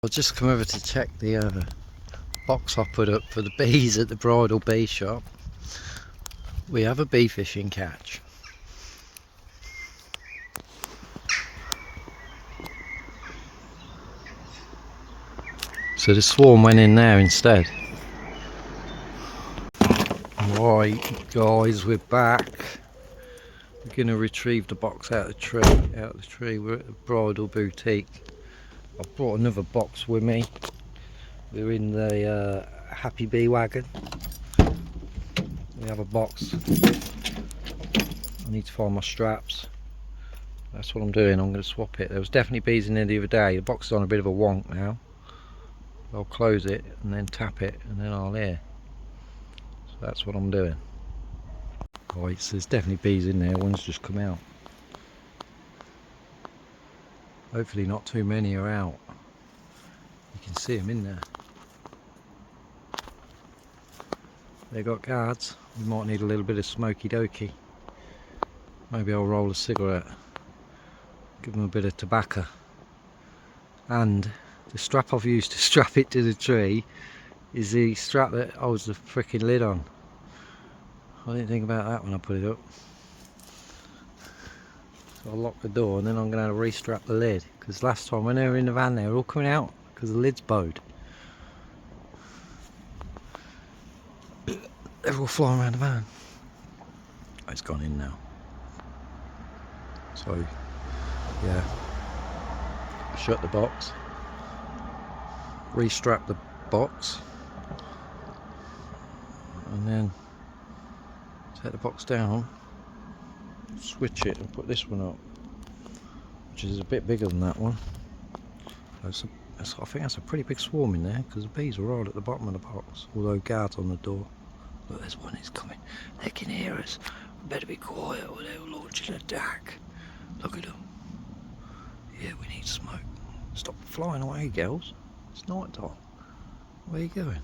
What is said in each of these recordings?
I'll just come over to check the box I put up for the bees at the bridal bee shop. We have a bee fishing catch. So the swarm went in there instead. Right guys, we're back. We're going to retrieve the box out of the tree. We're at the bridal boutique. I've brought another box with me. We're in the Happy Bee wagon. We have a box. I need to find my straps. That's what I'm doing. I'm going to swap it. There was definitely bees in there the other day. The box is on a bit of a wonk now. I'll close it and then tap it and then I'll hear. So that's what I'm doing. Right, so there's definitely bees in there. One's just come out. Hopefully not too many are out. You can see them in there. They got guards. We might need a little bit of smoky dokey. Maybe I'll roll a cigarette. Give them a bit of tobacco. And the strap I've used to strap it to the tree is the strap that holds the freaking lid on. I didn't think about that when I put it up. So I'll lock the door and then I'm going to restrap the lid, because last time when they were in the van they were all coming out because the lid's bowed. They're all flying around the van. Oh, it's gone in now. So yeah, shut the box, restrap the box, and then take the box down, switch it and put this one up, which is a bit bigger than that one. I think that's a pretty big swarm in there, because the bees are right at the bottom of the box, although guards on the door. Look, there's one, is coming. They can hear us. We better be quiet or they'll launch an attack. Look at them. Yeah, we need smoke. Stop flying away, girls. It's night time. Where are you going?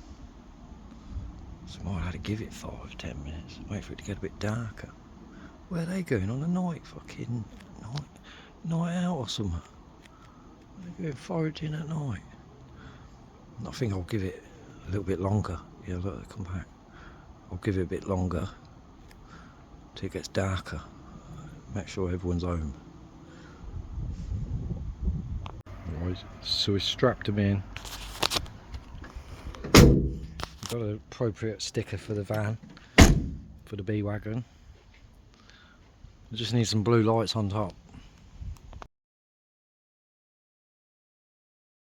So I might have to give it 5-10 minutes. Wait for it to get a bit darker. Where are they going on a night? Fucking night out or something? They're going foraging at night. I think I'll give it a little bit longer. Yeah, look, they come back. I'll give it a bit longer till it gets darker. Make sure everyone's home. Right, so we strapped them in. We've got an appropriate sticker for the van, for the bee wagon. We just need some blue lights on top.